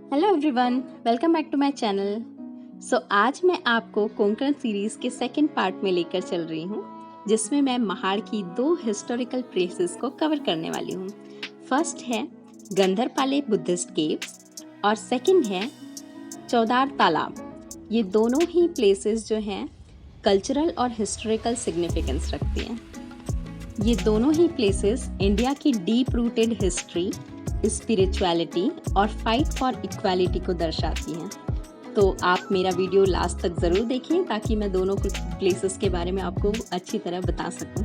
Hello everyone, welcome back to my channel. आज मैं आपको कोंकण सीरीज़ के सेकंड पार्ट में लेकर चल रही हूँ, जिसमें मैं महाड़ की 2 हिस्टोरिकल प्लेसेस को कवर करने वाली हूँ। फर्स्ट है गंधरपाले बुद्धिस्ट केव्स और सेकंड है चौदार तालाब। ये दोनों ही प्लेसेस जो हैं कल्चरल और हिस्टोरिकल सिग्निफिकेंस रखती हैं। ये दोनों ही प्लेसेस इंडिया की डीप रूटेड हिस्ट्री, स्पिरिचुअलिटी और फाइट फॉर इक्वालिटी को दर्शाती हैं। तो आप मेरा वीडियो लास्ट तक ज़रूर देखें ताकि मैं दोनों प्लेसेस के बारे में आपको अच्छी तरह बता सकूं।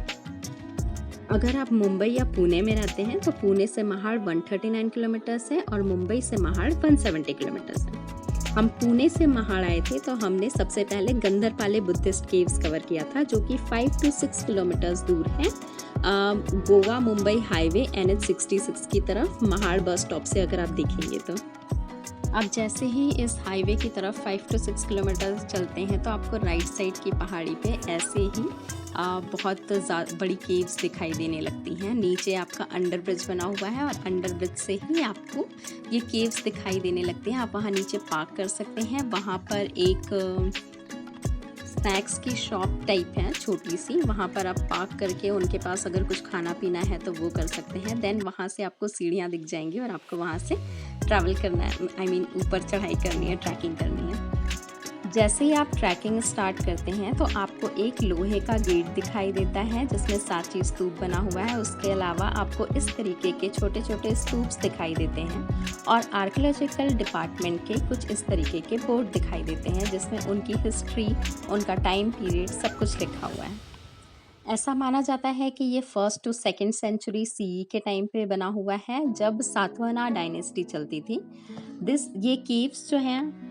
अगर आप मुंबई या पुणे में रहते हैं तो पुणे से महाड़ 139 किलोमीटर्स है और मुंबई से महाड़ 170 किलोमीटर्स है। हम पुणे से महाड़ आए थे तो हमने सबसे पहले गंधरपाले बुद्धिस्ट केव्स कवर किया था, जो कि 5 to 6 किलोमीटर्स दूर है गोवा मुंबई हाईवे NH66 की तरफ महाड़ बस स्टॉप से अगर आप देखेंगे तो। अब जैसे ही इस हाईवे की तरफ 5 to 6 किलोमीटर चलते हैं तो आपको राइट साइड की पहाड़ी पे ऐसे ही बहुत बड़ी केव्स दिखाई देने लगती हैं। नीचे आपका अंडर ब्रिज बना हुआ है और अंडर ब्रिज से ही आपको ये केव्स दिखाई देने लगती हैं। आप वहाँ नीचे पार्क कर सकते हैं। वहाँ पर एक स्नैक्स की शॉप टाइप है छोटी सी, वहाँ पर आप पार्क करके उनके पास अगर कुछ खाना पीना है तो वो कर सकते हैं। देन वहाँ से आपको सीढ़ियाँ दिख जाएंगी और आपको वहाँ से ट्रैवल करना है, ऊपर चढ़ाई करनी है, ट्रैकिंग करनी है। जैसे ही आप ट्रैकिंग स्टार्ट करते हैं तो आपको एक लोहे का गेट दिखाई देता है जिसमें सांची स्तूप बना हुआ है। उसके अलावा आपको इस तरीके के छोटे छोटे स्तूप्स दिखाई देते हैं और आर्कियोलॉजिकल डिपार्टमेंट के कुछ इस तरीके के बोर्ड दिखाई देते हैं जिसमें उनकी हिस्ट्री, उनका टाइम पीरियड सब कुछ लिखा हुआ है। ऐसा माना जाता है कि ये 1st to 2nd century CE के टाइम पे बना हुआ है, जब सातवाहना डायनेस्टी चलती थी। ये केव्स जो हैं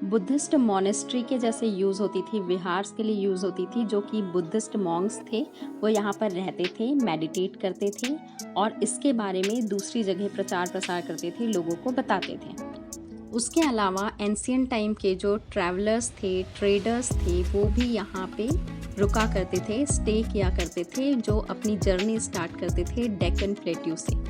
बुद्धिस्ट मॉनेस्ट्री के जैसे यूज़ होती थी, विहार्स के लिए यूज़ होती थी, जो कि बुद्धिस्ट मॉन्क्स थे वो यहाँ पर रहते थे, मेडिटेट करते थे और इसके बारे में दूसरी जगह प्रचार प्रसार करते थे, लोगों को बताते थे। उसके अलावा एंशियंट टाइम के जो ट्रैवलर्स थे, ट्रेडर्स थे, वो भी यहाँ पे रुका करते थे, स्टे किया करते थे, जो अपनी जर्नी स्टार्ट करते थे डेक्कन प्लेट्यू से।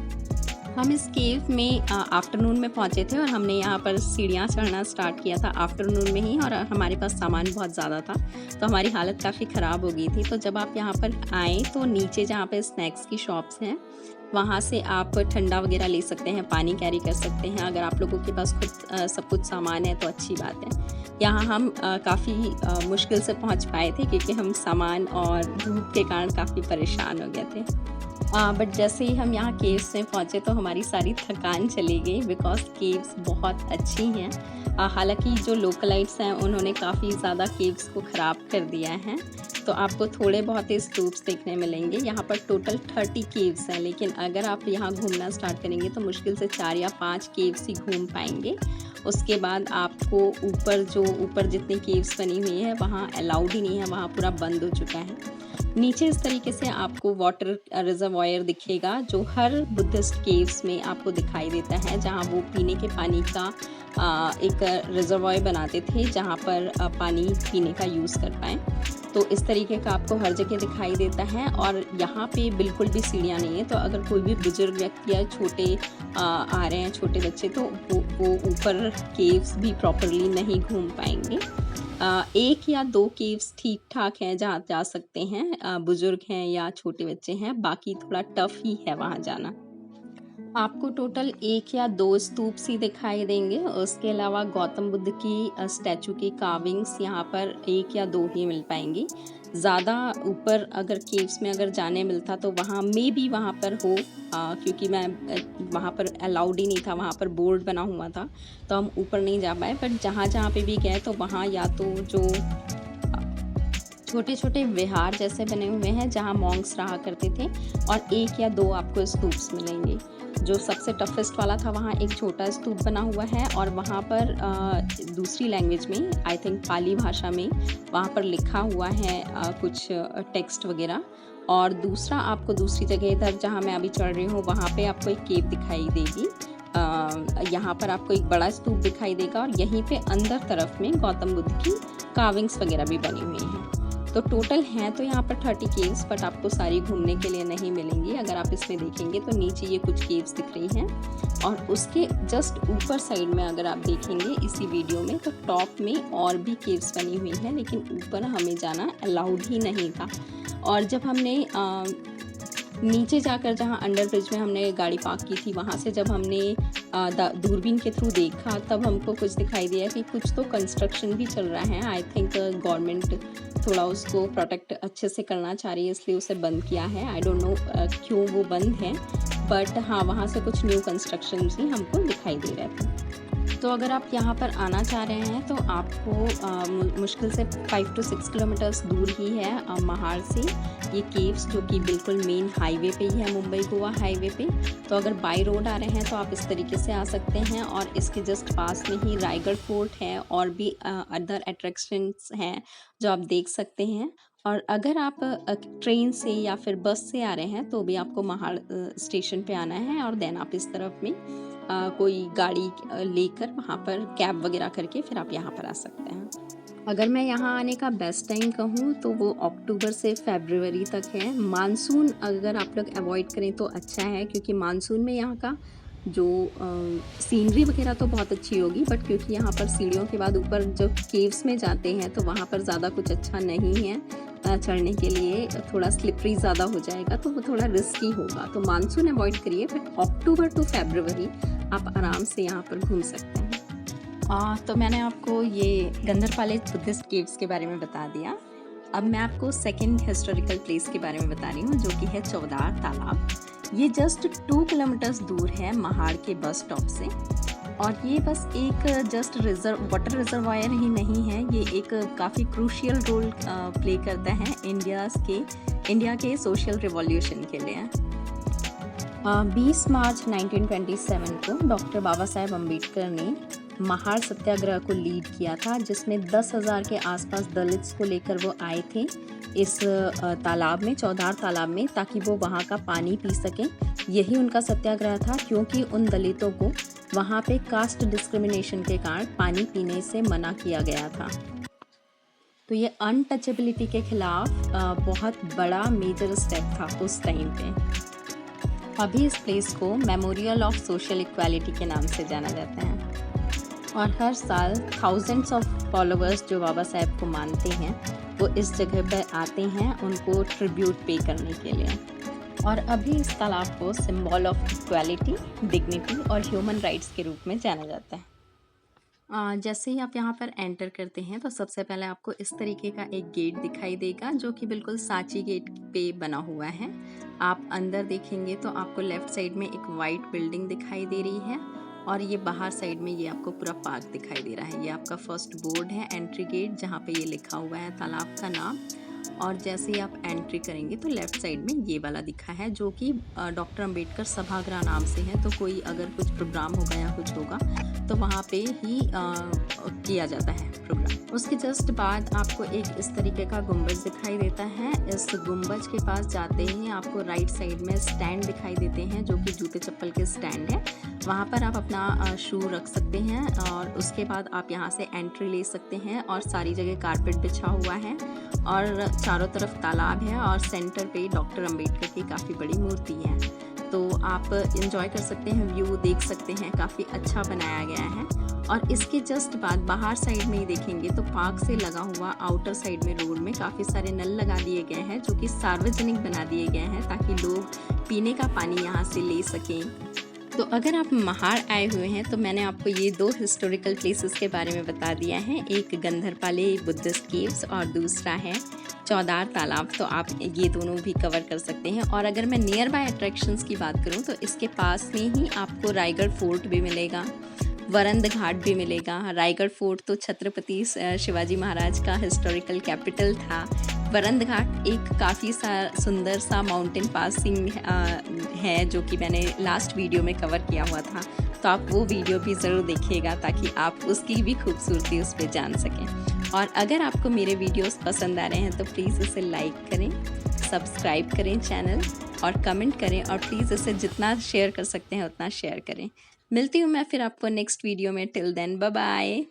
हम इस केव में आफ्टरनून में पहुँचे थे और हमने यहाँ पर सीढ़ियाँ चढ़ना स्टार्ट किया था आफ्टरनून में ही, और हमारे पास सामान बहुत ज़्यादा था तो हमारी हालत काफ़ी ख़राब हो गई थी। तो जब आप यहाँ पर आएँ तो नीचे जहाँ पे स्नैक्स की शॉप्स हैं वहाँ से आप ठंडा वगैरह ले सकते हैं, पानी कैरी कर सकते हैं। अगर आप लोगों के पास खुद सब कुछ सामान है तो अच्छी बात है। यहाँ हम काफ़ी मुश्किल से पहुँच पाए थे क्योंकि हम सामान और धूप के कारण काफ़ी परेशान हो गए थे। बट जैसे ही हम यहाँ केव्स में पहुँचे तो हमारी सारी थकान चली गई, बिकॉज केव्स बहुत अच्छी हैं। हालांकि जो लोकलाइट्स हैं उन्होंने काफ़ी ज़्यादा केव्स को ख़राब कर दिया है, तो आपको थोड़े बहुत ही स्तूप्स देखने मिलेंगे। यहाँ पर टोटल 30 केव्स हैं, लेकिन अगर आप यहाँ घूमना स्टार्ट करेंगे तो मुश्किल से 4 या 5 केव्स ही घूम पाएंगे। उसके बाद आपको ऊपर जितनी केव्स बनी हुई है वहाँ अलाउड ही नहीं है, वहाँ पूरा बंद हो चुका है। नीचे इस तरीके से आपको वाटर रिजर्वॉयर दिखेगा जो हर बुद्धिस्ट केव्स में आपको दिखाई देता है, जहाँ वो पीने के पानी का एक रिजर्वॉयर बनाते थे जहाँ पर पानी पीने का यूज़ कर पाएँ। तो इस तरीके का आपको हर जगह दिखाई देता है और यहाँ पे बिल्कुल भी सीढ़ियाँ नहीं है। तो अगर कोई भी बुजुर्ग व्यक्ति या छोटे आ रहे हैं, छोटे बच्चे, तो वो ऊपर केव्स भी प्रॉपरली नहीं घूम पाएंगे। 1 या 2 केव्स ठीक ठाक हैं जहाँ जा सकते हैं, बुजुर्ग हैं या छोटे बच्चे हैं, बाकी थोड़ा टफ ही है वहाँ जाना। आपको टोटल 1 या 2 स्तूप्स ही दिखाई देंगे। उसके अलावा गौतम बुद्ध की स्टैचू की कार्विंग्स यहाँ पर 1 या 2 ही मिल पाएंगी। ज़्यादा ऊपर अगर केव्स में अगर जाने मिलता तो वहाँ मे बी वहाँ पर हो, क्योंकि मैं वहाँ पर अलाउड ही नहीं था, वहाँ पर बोर्ड बना हुआ था तो हम ऊपर नहीं जा पाए। बट जहाँ जहाँ पे भी गए तो वहाँ या तो जो छोटे छोटे विहार जैसे बने हुए हैं जहाँ मॉन्क्स रहा करते थे, और 1 या 2 आपको स्तूप्स मिलेंगे। जो सबसे टफेस्ट वाला था वहाँ एक छोटा स्तूप बना हुआ है और वहाँ पर दूसरी लैंग्वेज में, आई थिंक पाली भाषा में, वहाँ पर लिखा हुआ है कुछ टेक्स्ट वगैरह। और दूसरा आपको दूसरी जगह इधर जहाँ मैं अभी चढ़ रही हूँ वहाँ पे आपको एक केव दिखाई देगी। यहाँ पर आपको एक बड़ा स्तूप दिखाई देगा और यहीं पे अंदर तरफ में गौतम बुद्ध की कार्विंग्स वगैरह भी बनी हुई हैं। तो टोटल हैं तो यहाँ पर 30 केव्स, बट आपको सारी घूमने के लिए नहीं मिलेंगी। अगर आप इसमें देखेंगे तो नीचे ये कुछ केव्स दिख रही हैं, और उसके जस्ट ऊपर साइड में अगर आप देखेंगे इसी वीडियो में तो टॉप में और भी केव्स बनी हुई हैं, लेकिन ऊपर हमें जाना अलाउड ही नहीं था। और जब हमने नीचे जाकर जहाँ अंडर ब्रिज में हमने गाड़ी पार्क की थी, वहाँ से जब हमने दूरबीन के थ्रू देखा तब हमको कुछ दिखाई दिया कि कुछ तो कंस्ट्रक्शन भी चल रहा है। आई थिंक गवर्नमेंट थोड़ा उसको प्रोटेक्ट अच्छे से करना चाह रही है, इसलिए उसे बंद किया है। आई डोंट नो क्यों वो बंद है, बट हाँ वहाँ से कुछ न्यू कंस्ट्रक्शन भी हमको दिखाई दे रहे थे। तो अगर आप यहाँ पर आना चाह रहे हैं तो आपको मुश्किल से 5 to 6 किलोमीटर्स दूर ही है महाड़ से ये केव्स, जो कि बिल्कुल मेन हाईवे पे ही है, मुंबई गोवा हाईवे पे। तो अगर बाय रोड आ रहे हैं तो आप इस तरीके से आ सकते हैं, और इसके जस्ट पास में ही रायगढ़ फोर्ट है और भी अदर अट्रैक्शंस हैं जो आप देख सकते हैं। और अगर आप ट्रेन से या फिर बस से आ रहे हैं तो भी आपको महाड़ स्टेशन पे आना है, और देन आप इस तरफ में कोई गाड़ी लेकर वहाँ पर कैब वगैरह करके फिर आप यहाँ पर आ सकते हैं। अगर मैं यहाँ आने का बेस्ट टाइम कहूँ तो वो अक्टूबर से फरवरी तक है। मानसून अगर आप लोग अवॉइड करें तो अच्छा है, क्योंकि मानसून में यहाँ का जो सीनरी वगैरह तो बहुत अच्छी होगी, बट क्योंकि यहाँ पर सीढ़ियों के बाद ऊपर जो केव्स में जाते हैं तो वहाँ पर ज़्यादा कुछ अच्छा नहीं है चढ़ने के लिए, थोड़ा स्लिपरी ज़्यादा हो जाएगा, तो वो थोड़ा रिस्की होगा। तो मानसून अवॉइड करिए, बट अक्टूबर टू फरवरी आप आराम से यहाँ पर घूम सकते हैं। तो मैंने आपको ये गंधरपाले बुद्धिस्ट केव्स के बारे में बता दिया। अब मैं आपको सेकंड हिस्टोरिकल प्लेस के बारे में बता रही हूँ, जो कि है चौदार तालाब। ये जस्ट 2 किलोमीटर्स दूर है महाड़ के बस स्टॉप से, और ये बस एक जस्ट वाटर रिजर्वायर ही नहीं है, ये एक काफ़ी क्रूशियल रोल प्ले करता है इंडिया के सोशल रिवॉल्यूशन के लिए। 20 मार्च 1927 को डॉक्टर बाबा साहेब अम्बेडकर ने महाड़ सत्याग्रह को लीड किया था, जिसमें 10,000 के आसपास दलित्स को लेकर वो आए थे इस तालाब में, चौदार तालाब में, ताकि वो वहाँ का पानी पी सकें। यही उनका सत्याग्रह था, क्योंकि उन दलितों को वहाँ पे कास्ट डिस्क्रिमिनेशन के कारण पानी पीने से मना किया गया था। तो ये अनटचेबिलिटी के खिलाफ बहुत बड़ा मेजर स्टेप था उस टाइम पे। अभी इस प्लेस को मेमोरियल ऑफ सोशल इक्वालिटी के नाम से जाना जाता है, और हर साल थाउजेंड्स ऑफ फॉलोअर्स जो बाबा साहेब को मानते हैं वो इस जगह पर आते हैं उनको ट्रिब्यूट पे करने के लिए। और अभी इस तालाब को सिंबल ऑफ इक्वालिटी, डिग्निटी और ह्यूमन राइट्स के रूप में जाना जाता है। जैसे ही आप यहाँ पर एंटर करते हैं तो सबसे पहले आपको इस तरीके का एक गेट दिखाई देगा, जो कि बिल्कुल सांची गेट पे बना हुआ है। आप अंदर देखेंगे तो आपको लेफ्ट साइड में एक वाइट बिल्डिंग दिखाई दे रही है, और ये बाहर साइड में ये आपको पूरा पार्क दिखाई दे रहा है। ये आपका फर्स्ट बोर्ड है, एंट्री गेट, जहाँ पे ये लिखा हुआ है तालाब का नाम। और जैसे ही आप एंट्री करेंगे तो लेफ़्ट साइड में ये वाला दिखा है, जो कि डॉक्टर अंबेडकर सभागृह नाम से है। तो कोई अगर कुछ प्रोग्राम होगा या कुछ होगा तो वहाँ पे ही किया जाता है प्रोग्राम। उसके जस्ट बाद आपको एक इस तरीके का गुंबज दिखाई देता है। इस गुंबज के पास जाते ही आपको राइट साइड में स्टैंड दिखाई देते हैं, जो कि जूते चप्पल के स्टैंड है। वहाँ पर आप अपना शू रख सकते हैं, और उसके बाद आप यहाँ से एंट्री ले सकते हैं। और सारी जगह कारपेट बिछा हुआ है, और चारों तरफ तालाब है, और सेंटर पे डॉक्टर अंबेडकर की काफ़ी बड़ी मूर्ति है। तो आप एंजॉय कर सकते हैं, व्यू देख सकते हैं, काफ़ी अच्छा बनाया गया है। और इसके जस्ट बाद बाहर साइड में ही देखेंगे तो पार्क से लगा हुआ आउटर साइड में रोड में काफ़ी सारे नल लगा दिए गए हैं, जो कि सार्वजनिक बना दिए गए हैं ताकि लोग पीने का पानी यहाँ से ले सकें। तो अगर आप महाड़ आए हुए हैं तो मैंने आपको ये 2 हिस्टोरिकल प्लेसेस के बारे में बता दिया है, एक गंधरपाले बुद्धिस्ट केव्स और दूसरा है चौदार तालाब। तो आप ये दोनों भी कवर कर सकते हैं। और अगर मैं नियर बाय अट्रैक्शंस की बात करूं तो इसके पास में ही आपको रायगढ़ फोर्ट भी मिलेगा, वरंद घाट भी मिलेगा। रायगढ़ फोर्ट तो छत्रपति शिवाजी महाराज का हिस्टोरिकल कैपिटल था। वरंद घाट एक काफ़ी सुंदर सा माउंटेन पासिंग है, जो कि मैंने लास्ट वीडियो में कवर किया हुआ था। तो आप वो वीडियो भी ज़रूर देखिएगा ताकि आप उसकी भी खूबसूरती उस पर जान सकें। और अगर आपको मेरे वीडियोस पसंद आ रहे हैं तो प्लीज़ इसे लाइक करें, सब्सक्राइब करें चैनल, और कमेंट करें, और प्लीज़ इसे जितना शेयर कर सकते हैं उतना शेयर करें। मिलती हूँ मैं फिर आपको नेक्स्ट वीडियो में। Till then bye bye.